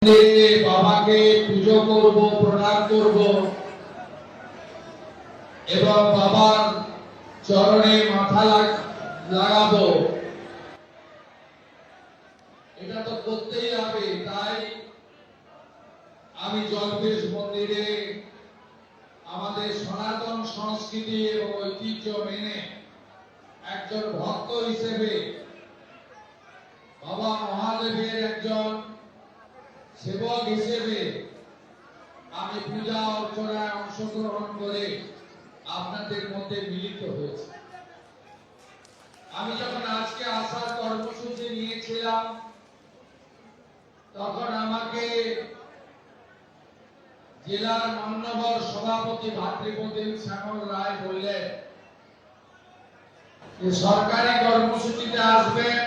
বাবাকে পুজো করব, প্রণাম করব এবং বাবার চরণে মাথা লাগাবো। এটা তো করতেই হবে। তাই আমি জলপেশ মন্দিরে আমাদের সনাতন সংস্কৃতি এবং ঐতিহ্য মেনে একজন ভক্ত হিসেবে বাবা মহাদেবের একজন সেবক হিসেবে আমি পূজা অর্চনায় অংশগ্রহণ করে আপনাদের মধ্যে মিলিত হয়েছি। আমি যখন আজকে আসার কর্মসূচি নিয়েছিলাম তখন আমাকে জেলার মান্যবর সভাপতি ভাতৃপ্রতিম শ্যামল রায় বললেন যে সরকারি কর্মসূচিতে আসবেন,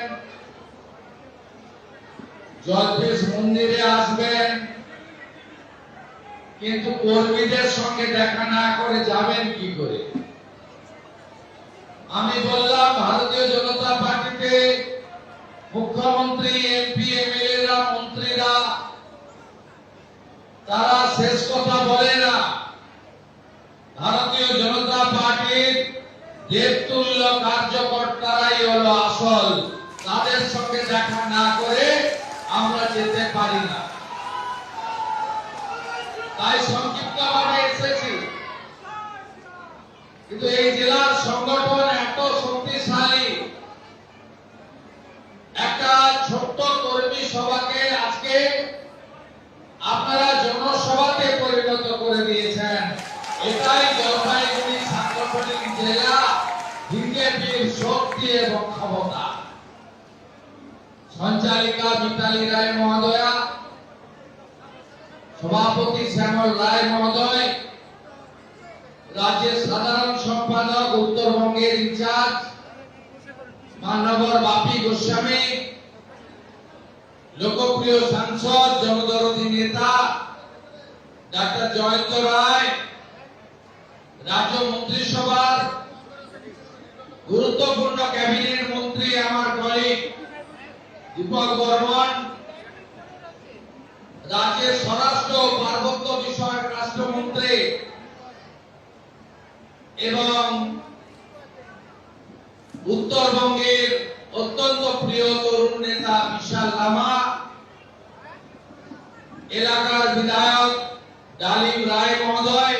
জলপেশ মন্দিরে আসবেন, কিন্তু কর্মীদের সঙ্গে দেখা না করে যাবেন কি করে? আমি বললাম ভারতীয় জনতা পার্টিতে মুখ্যমন্ত্রী, এমপি, এমএলএরা, মন্ত্রীরা তারা শেষ কথা বলে না। ভারতীয় জনতা পার্টির দেবতুল্য কার্যকর্তারাই হলো আসল। তাদের সঙ্গে দেখা না করে আমরা যেতে পারি না। তাই সংক্ষিপ্তভাবে এসেছি, কিন্তু এই জেলার সংগঠন এত শক্তিশালী, একটা ছোট্ট কর্মী সভাকে আজকে আপনারা জনসভাতে পরিণত করে দিয়েছেন। এটাই জলপাইগুড়ি সাংগঠনিক জেলা বিজেপির শক্তি এবং ক্ষমতা। সঞ্চালিকা মিতালি রায় মহোদয়া, সভাপতি শ্যামল রায় মহোদয়, রাজ্যের সাধারণ সম্পাদক উত্তরবঙ্গের ইনচার্জ মাননীয় বাপি গোস্বামী, লোকপ্রিয় সাংসদ জনদরদী নেতা ডাক্তার জয়ন্ত রায়, রাজ্য মন্ত্রিসভার গুরুত্বপূর্ণ ক্যাবিনেট মন্ত্রী আমার কলিগ দীপক বর্মন, রাজ্যের স্বরাষ্ট্র ও পার্বত্য বিষয়ক রাষ্ট্রমন্ত্রী এবং উত্তরবঙ্গের অত্যন্ত প্রিয় তরুণ নেতা বিশাল লামা, এলাকার বিধায়ক ডালিম রায় মহোদয়,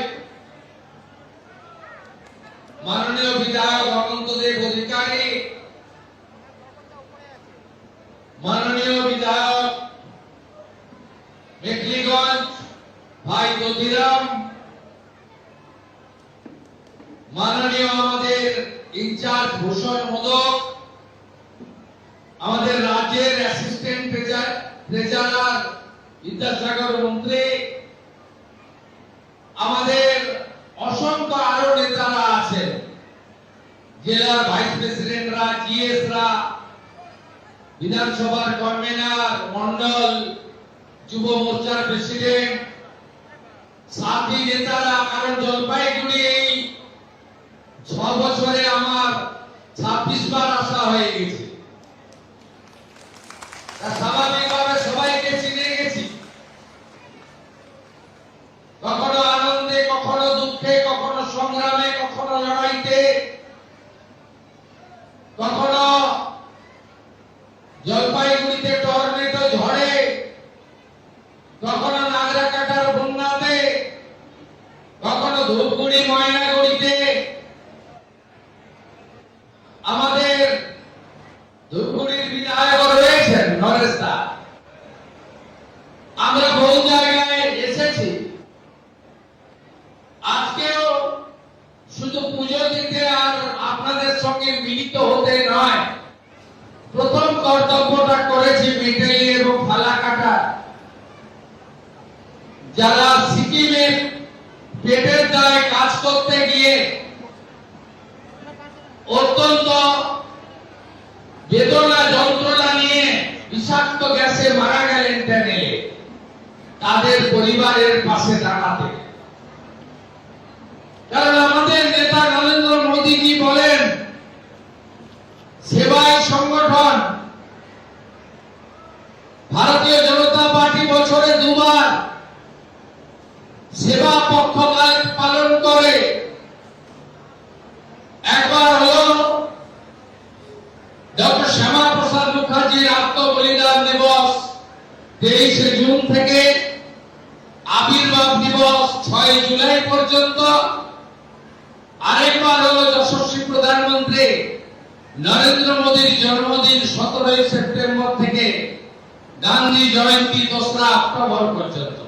মাননীয় বিধায়ক অনন্তদেব অধিকারী, মাননীয় বিধায়ক মেখলিগঞ্জ ভাই দধিরাম, মাননীয় আমাদের ইনচার্জ ভূষণ মোদক, আমাদের রাজ্যের অ্যাসিস্ট্যান্ট ট্রেজারার বিদ্যাসাগর মন্ত্রী, আমাদের অসংখ্য আরো নেতারা আছেন, জেলার ভাইস প্রেসিডেন্টরা, জিএসরা, বিধানসভার কনভেনার, মন্ডল, যুব মোর্চার প্রেসিডেন্ট, সাথী নেতারা। কারণ জলপাইগুড়ি এই 6 বছরে আমার 26 বার আসা হয়ে গেছে। স্বাভাবিকভাবে সবাইকে চিনে গেছি, কখনো আনন্দে, কখনো দুঃখে, কখনো সংগ্রামে, কখনো লড়াইতে, কখনো জলপাইগুড়িতে টর্নেডো ঝড়ে, কখনো নাগরাকাটার বন্যাতে, কখনো ধূপগুড়ি ময়নাগুড়িতে। আমাদের ধূপগুড়ির বিধায়ক রয়েছেন নরেশ দা। আমরা বহু জায়গায় এসেছি। আজকেও শুধু পুজো দিতে আর আপনাদের সঙ্গে মিলিত হতে নয়, প্রথম কর্তব্যটা করেছি মেটেলি এবং ফালাকাটা। যারা সিকিমে পেটের দায়ে কাজ করতে গিয়ে অত্যন্ত বেদনা যন্ত্রণা নিয়ে বিষাক্ত গ্যাসে মারা গেলেন ট্রেনে, তাদের পরিবারের পাশে দাঁড়াতে। কারণ আমাদের নেতা নরেন্দ্র মোদীজি বলেন সেবাই সংগঠন। ভারতীয় জনতা পার্টি বছরে সেবা পক্ষপাত পালন করে। একবার হলো ডক্টর শ্যামা প্রসাদ মুখার্জির আত্মবলিদান দিবস 23শে জুন থেকে আবির্ভাব দিবস 6 জুলাই পর্যন্ত। আরেকবার হলো যশস্বী প্রধানমন্ত্রী নরেন্দ্র মোদীর জন্মদিন 17 সেপ্টেম্বর থেকে গান্ধী জয়ন্তী 2রা অক্টোবর পর্যন্ত।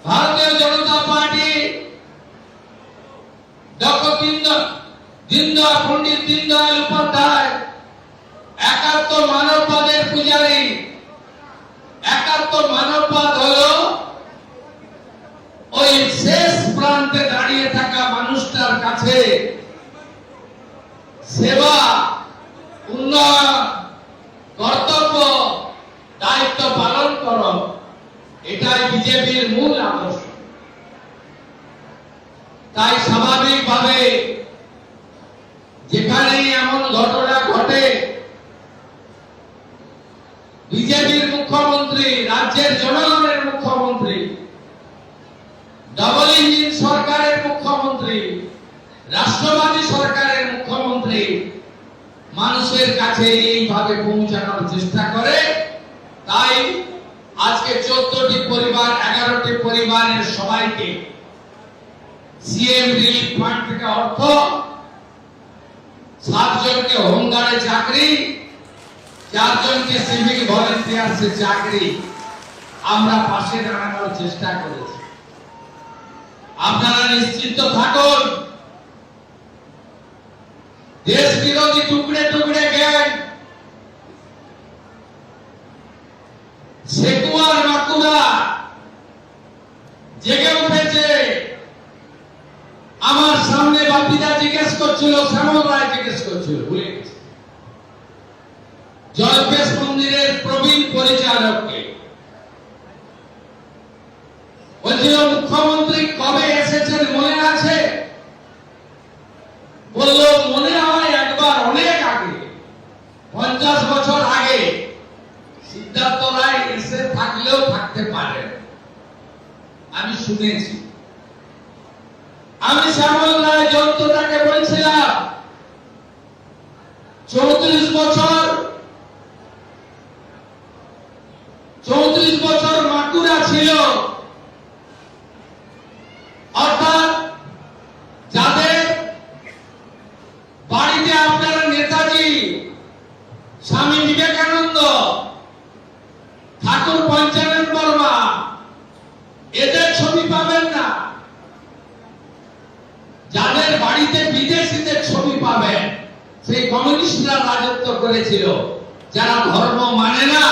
ভারতীয় জনতা পার্টি ডক্টর পণ্ডিত দীনদয়াল উপাধ্যায় একাত্ম মানববাদের পূজারী। একাত্ম মানববাদ হলো ওই শেষ প্রান্তে দাঁড়িয়ে থাকা মানুষটার কাছে সেবা, উন্নয়ন, কর্তব্য, দায়িত্ব পালন করো, এটাই বিজেপির মূল আদর্শ। তাই স্বাভাবিকভাবে যেখানে এমন ঘটনা ঘটে, বিজেপির মুখ্যমন্ত্রী, রাজ্যের জনগণের মুখ্যমন্ত্রী, ডবল ইঞ্জিন সরকারের মুখ্যমন্ত্রী, রাষ্ট্রবাদী সরকারের মুখ্যমন্ত্রী মানুষের কাছে এইভাবে পৌঁছানোর চেষ্টা করে। তাই আজকে 14টি পরিবার, 11টি পরিবারের সবাইকে সিএম রিলিফ ফান্ড থেকে অর্থ, 7 জনকে হোমগার্ডে চাকরি, 4 জনকে সিভিক ভলেন্টিয়ার্সে চাকরি আমরা পাশে দাঁড়ানোর চেষ্টা করেছি। আপনারা নিশ্চিন্ত থাকুন, দেশ বিরোধী টুকরে টুকরে গ্যাং সেকুয়ার মাকুরা জেগে উঠেছে। আমার সামনে বাপিদা জিজ্ঞেস করছিল, শ্যামল রায় জিজ্ঞেস করছিল, ভুলে গেছে জলপেশ মন্দিরের প্রবীণ পরিচালককে। বলছিল মুখ্যমন্ত্রী কবে এসেছেন মনে আছে? বলল মনে হয় একবার অনেক আগে, 50 বছর আগে সিদ্ধার্থ রায় এসে থাকলেও থাকতে পারেন, আমি শুনেছি। আমি শ্যামল রায় যন্ত্রটাকে বলছিলাম 34 বছর মাকুরা ছিল, অর্থাৎ যাদের বাড়িতে আপনারা নেতাজি, স্বামী বিবেকানন্দ, ঠাকুর পঞ্চানন বর্মা এদের ছবি পাবেন না, যাদের বাড়িতে বিদেশিদের ছবি পাবেন সেই কমিউনিস্টরা রাজত্ব করেছিল। যারা ধর্ম মানে না,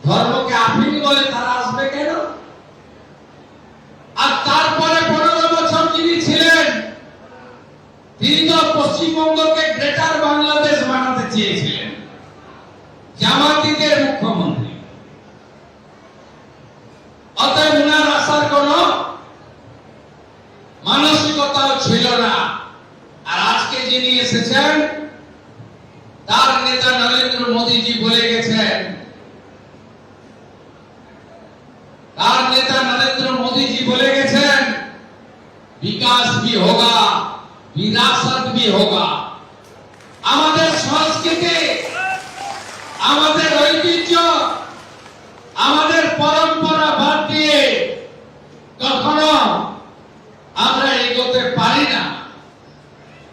ধর্মকে আফিম বলে, তারা আসবে কেন? আর তারপরে 15 বছর যিনি ছিলেন তিনি তো পশ্চিমবঙ্গকে গ্রেটার বাংলাদেশ বানাতে চেয়েছিলেন, জামাতিদের মুখ্যমন্ত্রী। অতএব উনার আসার কোন মানসিকতাও ছিল না। আর আজকে যিনি এসেছেন তার নেতা নরেন্দ্র মোদীজি বলে গেছেন, তার নেতা নরেন্দ্র মোদীজি বলে গেছেন বিকাশ भी होगा, বিরাসত भी होगा। আমাদের সংস্কৃতি, আমাদের ঐতিহ্য, আমাদের পরম্পরা বাদ দিয়ে কখনো আমরা এগোতে পারি না।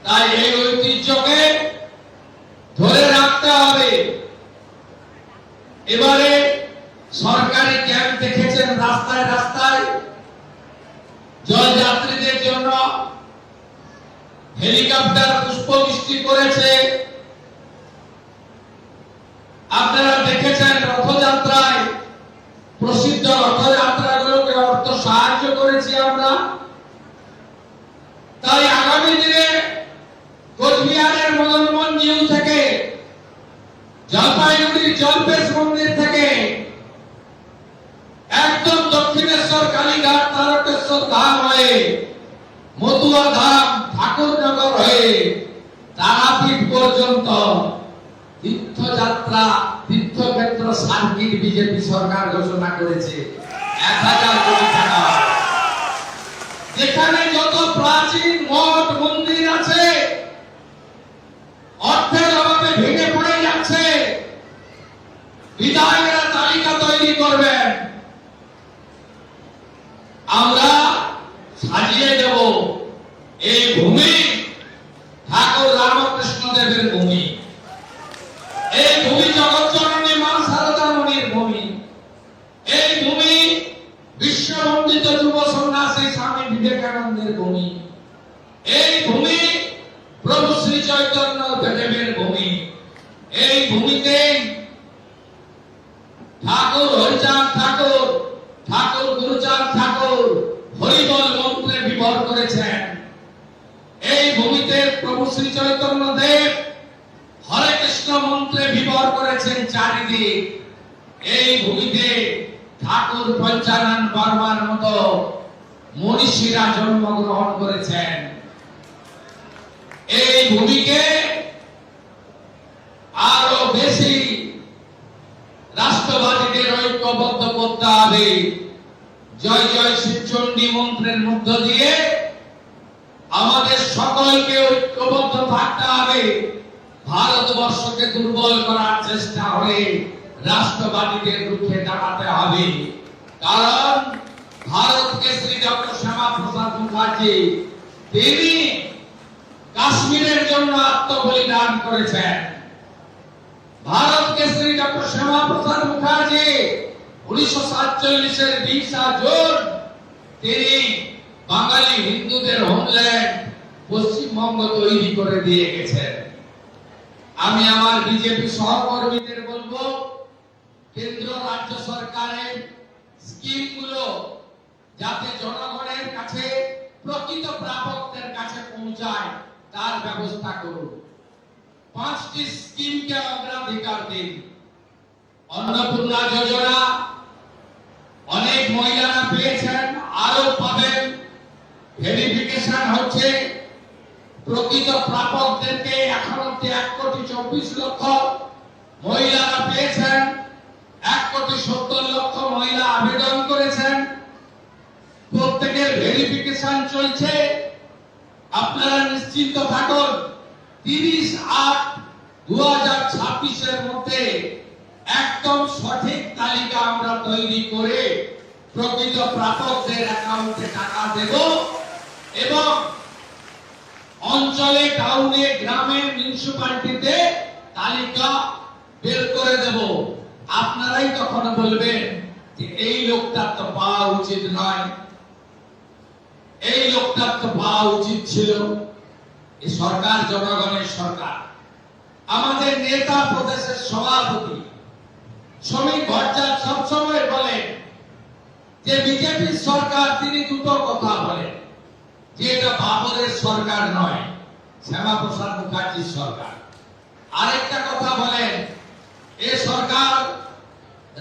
তাই এই ঐতিহ্যকে ধরে রাখতে হবে। এবারে সরকারি ক্যাম্প দেখেছেন রাস্তায় রাস্তায়, জলযাত্রীদের জন্য হেলিকপ্টার পুষ্পবৃষ্টি করেছে। আপনারা দেখেছেন রথযাত্রায়, প্রসিদ্ধ রথযাত্রাগুলোকে অর্থ সাহায্য করেছি আমরা। তাই আগামী দিনে কোচবিহারের মদনমোহন নিউ থেকে, জলপাইগুড়ির জলপেশ মন্দির থেকে একদম দক্ষিণেশ্বর কালীঘাট তারকেশ্বর ধাম হয়ে, মতুয়া ধাম, ঠাকুরনগর হয়ে তারাপীঠ পর্যন্ত তীর্থযাত্রা, তীর্থক্ষেত্র সার্কিট বিজেপি সরকার ঘোষণা করেছে। 1000 কোটি টাকা যেখানে যত প্রাচীন মঠ মন্দির আছে অর্থের অভাবে ভেঙে পড়ে যাচ্ছে, বিধায়করা তালিকা তৈরি করবেন, আমরা সাজিয়ে দেব এই ভূমি ঠাকুর রামকৃষ্ণ দেবের ভূমি, এই ভূমি জগৎজননী মা সারদা মণির ভূমি, এই ভূমি বিশ্ববন্দিত যুব সন্ন্যাসী স্বামী বিবেকানন্দের ভূমি, এই ভূমি প্রভু শ্রী চৈতন্য দেবের ভূমি। এই ভূমিতে ঠাকুর হরিচাঁদ ঠাকুর, ঠাকুর গুরুচাঁদ ঠাকুর হরিবল মন্ত্রে বিভোর করেছেন। এই ভূমিতে প্রভু শ্রী চৈতন্য দেব হরে কৃষ্ণ মন্ত্রে বিভোর করেছেন চারিদিক। এই ভূমিতে ঠাকুর পঞ্চানন বর্মার মতো মনীষীরা জন্মগ্রহণ করেছেন। এই ভূমিকে আরো বেশি রাষ্ট্রবাদীদের ঐক্যবদ্ধ করতে হবে। জয় জয় শিবচণ্ডী মন্ত্রের মধ্য দিয়ে আমাদের সকলকে ঐক্যবদ্ধ থাকতে হবে। ভারতবর্ষকে দুর্বল করার চেষ্টা হলে রাষ্ট্রবাদীদের রুখে দাঁড়াতে হবে। কারণ ভারতকে শ্রী ডক্টর শ্যামাপ্রসাদ মুখার্জি তিনি কাশ্মীরের জন্য আত্মবলিদান করেছেন। ভারতকে শ্রী ডক্টর শ্যামাপ্রসাদ মুখার্জি 1947-এর 20 জুন তিনি বাঙালি হিন্দুদের হোমল্যান্ড পশ্চিমবঙ্গ তৈরি করে দিয়ে গেছেন। আমি আমার বিজেপি সহকর্মীদের বলবো, কেন্দ্র রাজ্য সরকারের স্কিমগুলো যাতে জনগণের কাছে প্রকৃত প্রাপকদের কাছে পৌঁছায় তার ব্যবস্থা করুন। 5টি স্কিমকে অগ্রাধিকার দিন। অন্নপূর্ণা যোজনা অনেক মহিলারা পেয়েছেন, আরো পাবেন। ভেরিফিকেশন হচ্ছে, প্রকৃত প্রাপকদেরকে এখন অব্দি 1,24,00,000 মহিলারা পেয়েছেন। 1,70,00,000 মহিলা আবেদন করেছেন। প্রত্যেকের ভেরিফিকেশন চলছে। আপনারা নিশ্চিন্ত থাকুন, 30/8/2026-এর মধ্যে একদম সঠিক তালিকা আমরা তৈরি করে প্রকৃত প্রাপকদের অ্যাকাউন্টে টাকা দেব এবং অঞ্চলে, টাউনে, গ্রামে, মিউনিসিপালিটিতে তালিকা বের করে দেব। আপনারাই তখন বলবেন যে এই লোকটার তো পাওয়া উচিত নয়, এই লোকটার তো পাওয়া উচিত ছিল। এই সরকার জনগণের সরকার। আমাদের নেতা, প্রদেশের সভাপতি শ্রমিক ভট্টাচার্য সবসময় বলেন যে বিজেপির সরকার, তিনি দুটো কথা বলেন যে এটা বাবরের সরকার নয়, শ্যামাপ্রসাদ মুখার্জির সরকার। আরেকটা কথা বলেন, এ সরকার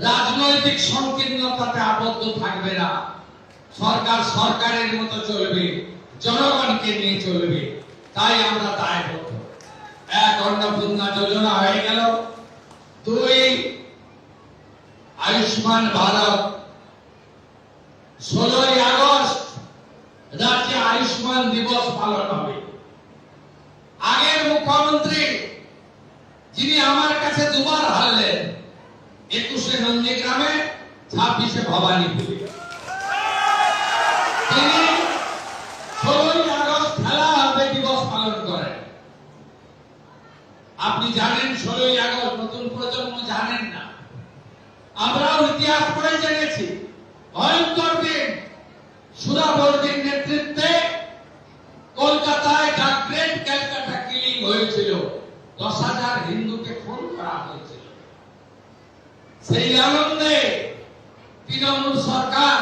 রাজনৈতিক সংকীর্ণতাতে আবদ্ধ থাকবে না। সরকার সরকারের মতো চলবে, জনগণকে নিয়ে চলবে। তাই আমরা দায়বদ্ধ। 1 অন্নপূর্ণা যোজনা হয়ে গেল, 2 আয়ুষ্মান ভারত, 16ই আগস্ট রাজ্যে আয়ুষ্মান দিবস পালন হবে। আগের মুখ্যমন্ত্রী যিনি আমার কাছে দুবার হারলেন, 21-এ নন্দীগ্রামে, 26-এ ভবানীপুরে, তিনি 16ই আগস্ট খেলা হবে দিবস পালন করেন। আপনি জানেন 16ই আগস্ট, নতুন প্রজন্ম জানেন না। আমরাও ইতিহাস পড়ে জেনেছি। ভয়ঙ্কর দিন। সুরাবর্দীর নেতৃত্বে কলকাতায় দ্য গ্রেট ক্যালকাটা কিলিং হয়েছিল। 10,000 হিন্দুকে খুন করা হয়েছিল। সেই আনন্দে তৃণমূল সরকার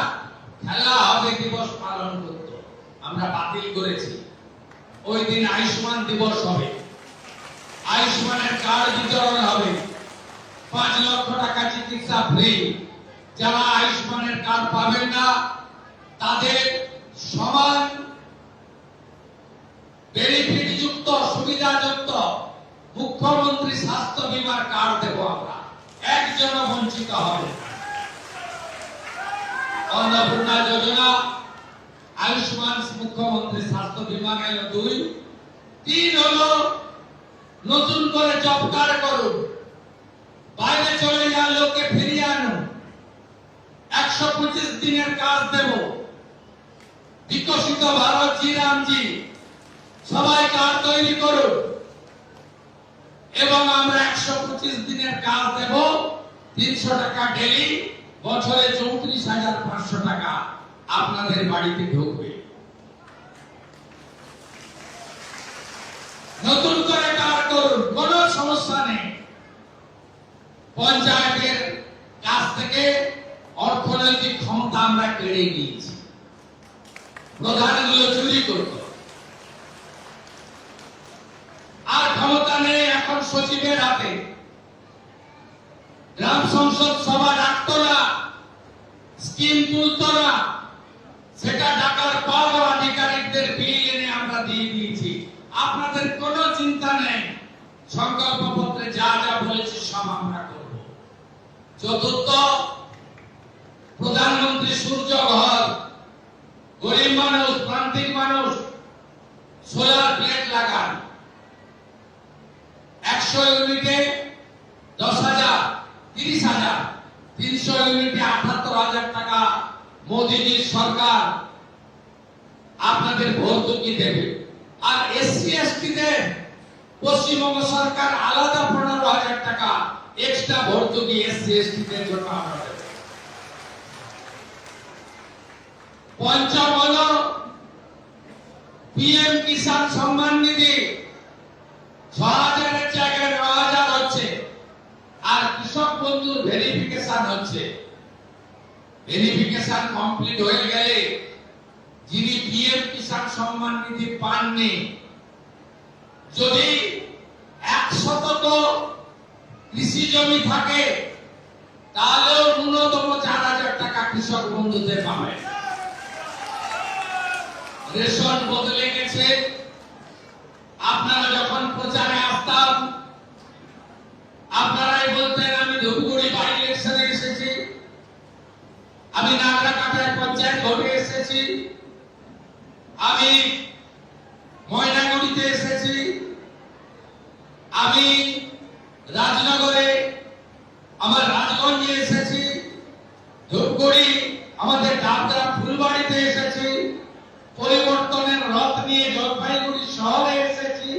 খেলা হবে দিবস পালন করত, আমরা বাতিল করেছি। ওই দিন আয়ুষ্মান দিবস হবে, আয়ুষ্মানের কার্ড বিতরণ হবে, 5 লক্ষ টাকা চিকিৎসা ফ্রি। যারা আয়ুষ্মানের কার্ড পাবেন না তাদের সমান বেনিফিট যুক্ত, সুবিধাযুক্ত মুখ্যমন্ত্রী স্বাস্থ্য বীমার কার্ড দেব আমরা, একজনও বঞ্চিত হবে। অন্নপূর্ণা যোজনা, আয়ুষ্মান মুখ্যমন্ত্রী স্বাস্থ্য বীমা গেল 2, 3 হলো নতুন করে জব কার্ড করুন, বাইরে চলে যাওয়া লোককে ফিরিয়ে আনুন, 125 দিনের কাজ দেব, বিকশিত ভারত জি রামজি সবাই কার্ড তৈরি করুন এবং আমরা 125 দিনের কাজ দেব, 300 টাকা ডেলি, বছরে 34,500 টাকা আপনাদের বাড়িতে ঢুকবে। নতুন করে কার্ড করুন, কোনো সমস্যা নেই। পঞ্চায়েতের কাছ থেকে অর্থনৈতিক ক্ষমতা আমরা কেড়ে নিয়েছি, প্রধানগুলো চুরি করত, আর ক্ষমতা নেই এখন সচিবের হাতে। গ্রাম সংসদ সভা ডাকতো না, স্কিম তুলতো না, সেটা ডাকার পর আধিকারিকদের বিল এনে আমরা দিয়ে দিয়েছি। আপনাদের কোনো চিন্তা নেই, সংকল্পপত্রে যা যা বলেছি সব আমরা করব। চতুর্থ, প্রধানমন্ত্রী সূর্য ঘর, গরিব মানুষ, প্রান্তিক মানুষ সোলার প্লেট লাগান, 100 ইউনিটে 10,000, 30,000, 300 ইউনিটে 78,000 টাকা মোদীজির সরকার আপনাদের ভর্তুকি দেবে। আর এসসি এসটিদের পশ্চিমবঙ্গ সরকার আলাদা 15,000 টাকা এক্সট্রা ভর্তুকি এসসি এসটিদের জন্য আমরা দেব। পঞ্চম হলো পিএম কিষাণ সম্মান নিধি, 6,000-এর জায়গায় 9,000 হচ্ছে, আর কৃষক বন্ধুর ভেরিফিকেশন হচ্ছে। ভেরিফিকেশন কমপ্লিট হয়ে গেলে যিনি পিএম কিষাণ সম্মান নিধি পাননি, যদি 100 কৃষি জমি থাকে তাহলেও ন্যূনতম 4,000 টাকা কৃষক বন্ধুদের পাবে। রেশন বদলে গেছে। আপনারা যখন প্রচারে আসতাম আপনারাই বলতেন আমি ধূপগুড়ি বাই ইলেকশনে এসেছি, আমি নাগরাকাটায় পঞ্চায়েত ভোটে এসেছি, আমি ময়নাগুড়িতে এসেছি, আমি রাজনগরে আমার রাজগঞ্জে এসেছি, ধূপগুড়ি আমাদের ডাবরা ফুলবাড়িতে এসেছি, পরিবর্তনের রথ নিয়ে জলপাইগুড়ি শহরে এসেছি,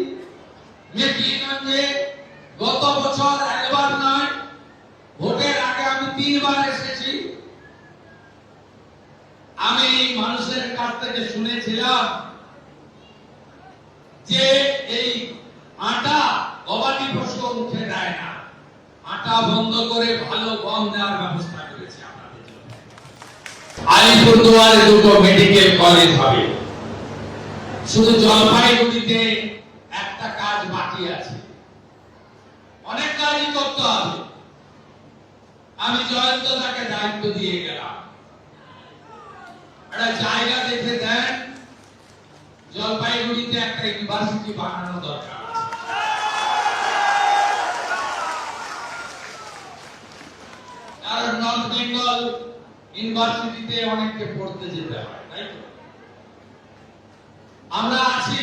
মেঘলিগঞ্জে গত বছর একবার নয়, ভোটের আগে আমি 3 বার এসেছি। আমি মানুষের কাছ থেকে শুনেছিলাম যে এই আটা গবাদি পশু মুখে দেয় না, আটা বন্ধ করে ভালো গম দেওয়ার ব্যবস্থা করেছে আপনাদের জন্য। আলিপুরদুয়ারে 2টো মেডিকেল কলেজ হবে, শুধু জলপাইগুড়িতে একটা কাজ বাকি আছে, অনেক কাজই করতে হবে। আমি জয়ন্ত দাকে দায়িত্ব দিয়ে গেলাম, একটা জায়গা দেখে দেন, জলপাইগুড়িতে একটা ইউনিভার্সিটি বানানো দরকার আছে। কারণ নর্থ বেঙ্গল ইউনিভার্সিটিতে অনেককে পড়তে যেতে হয়, তাই তো? আমরা আছি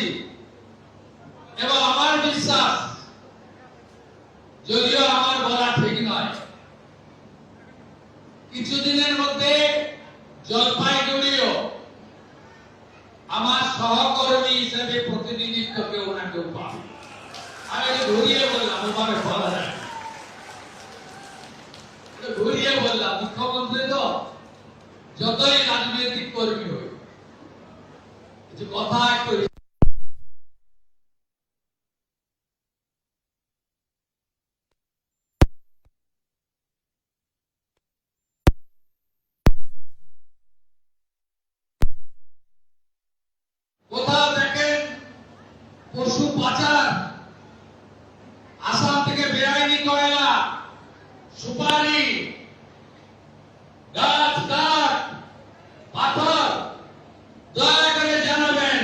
এবং আমার বিশ্বাস, যদিও আমার বলা ঠিক নয়, কিছুদিনের মধ্যে জলপাইগুড়িও আমার সহকর্মী হিসেবে প্রতিনিধিত্ব কেউ না কেউ পাবে। আমি ঘুরিয়ে বললাম, ওভাবে বলা যায়, ঘুরিয়ে বললাম, মুখ্যমন্ত্রী তো যতই রাজনৈতিক কর্মী হই, কিছু কথা একটু কোথাও দেখেন পশু পাচার, আসাম থেকে বেআইনি কয়লা, সুপারি, গাছ কাঠ, পাথর, দয়া করে জানাবেন।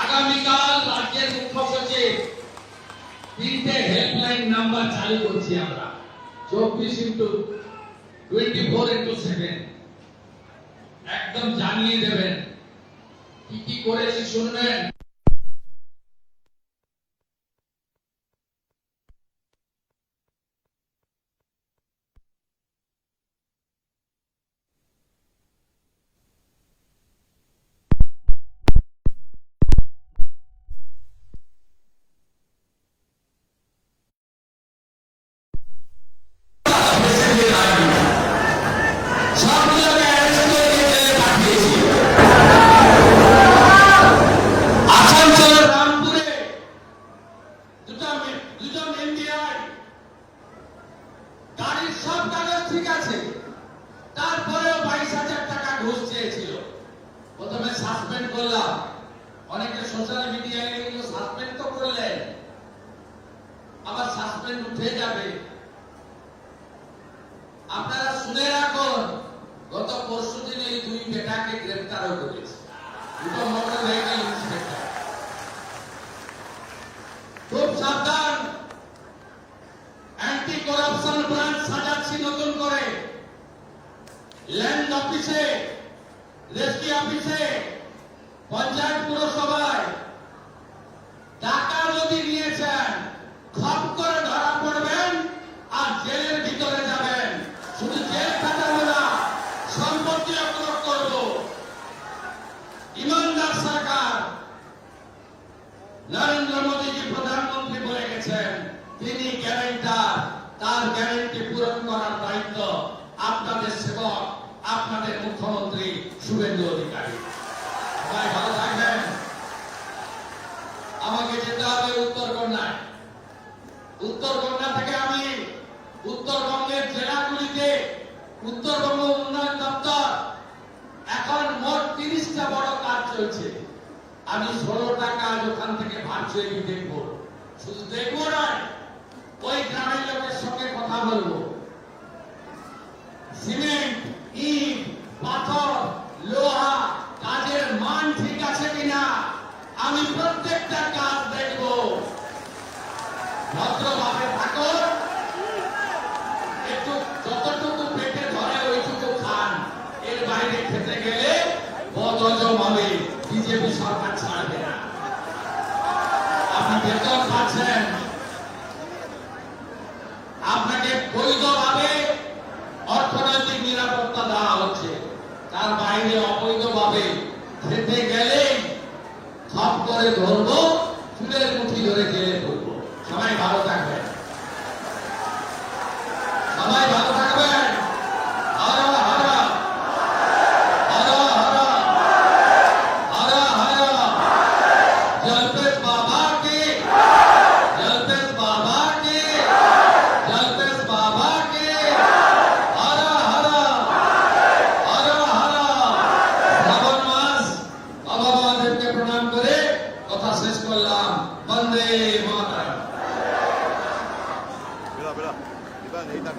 আগামীকাল রাজ্যের মুখ্য সচিব 3টে হেল্পলাইন নাম্বার চালু করছি আমরা, 24/24/7, একদম জানিয়ে দেবেন কি কি করেছি শুনবেন। আসানসোলের রামপুরে দুজন এনডিআই গাড়ির সব কাগজ ঠিক আছে, তারপরেও 22,000 টাকা ঘুষ চেয়েছিল। প্রথমে সাসপেন্ড করলাম, অনেকে সোশ্যাল মিডিয়ায় এগুলো সাসপেন্ড তো করলেন, আবার সাসপেন্ড উঠে যাবে। আপনারা শুনে রাখুন, গত পরশুদিন এই দুই বেটাকে গ্রেফতারও করেছে, দুটো মোটর ভেহিকল ইন্সপেক্টর। খুব সাবধান, অ্যান্টি করাপশন ব্রাঞ্চ সাজাচ্ছি নতুন করে। ল্যান্ড অফিসে, রেস্ট্রি অফিসে, পঞ্চায়েত পুরসভায় টাকা যদি নিয়েছেন খপ করে ধরা পড়বেন আর জেলের ভিতরে যাবেন। শুধু জেল কাটাবো না, সম্পত্তি অবরোধ করব। ইমানদার সরকার, নরেন্দ্র মোদীজি প্রধানমন্ত্রী বলে গেছেন, তিনি গ্যারেন্টার, তার গ্যারেন্টি পূরণ করার দায়িত্ব আপনাদের সেবক, আপনাদের মুখ্যমন্ত্রী শুভেন্দু অধিকারী। সবাই ভালো থাকবেন। আমাকে যেতে হবে উত্তরকন্যায়। উত্তরকন্যা থেকে আমি উত্তরবঙ্গের জেলাগুলিতে উত্তরবঙ্গ উন্নয়ন দপ্তর এখন মোট 30টা বড় কাজ চলছে। আমি 16টা কাজ ওখান থেকে ভার্চুয়ালি দেখব। শুধু দেখবো নয়, ওই গ্রামের লোকের সঙ্গে কথা বলবো। সিমেন্ট, ইট, পাথর, লোহা কাজের মান ঠিক আছে কিনা আমি প্রত্যেকটা কাজ দেখব। ভদ্রভাবে থাকুন, একটু যতটুকু পেটে ধরে ওইটুকু খান, এর বাইরে খেতে গেলে বদহজম হবে, বিজেপি সরকার ছাড়বে না। আপনি বেতন পাচ্ছেন, আপনাকে বৈধভাবে অর্থনৈতিক নিরাপত্তা দেওয়া হচ্ছে, তার বাইরে অবৈধভাবে খেতে গেলেই খপ করে ধরবো, চুলের মুঠি ধরে গেলে ধরবো। সবাই ভালো থাকবেন, সবাই ভালো থাকবেন। হর হর হর হর হর হর। জল্পেশ বাবা কে, জল্পেশ বাবা কে, জল্পেশ বাবা কে। হর হর হর হর। শ্রাবণ মাস, বাবা মহাদেবকে প্রণাম করে কথা শেষ করলাম। বন্দে মাতরম। Mira, mira, mira, ahí está,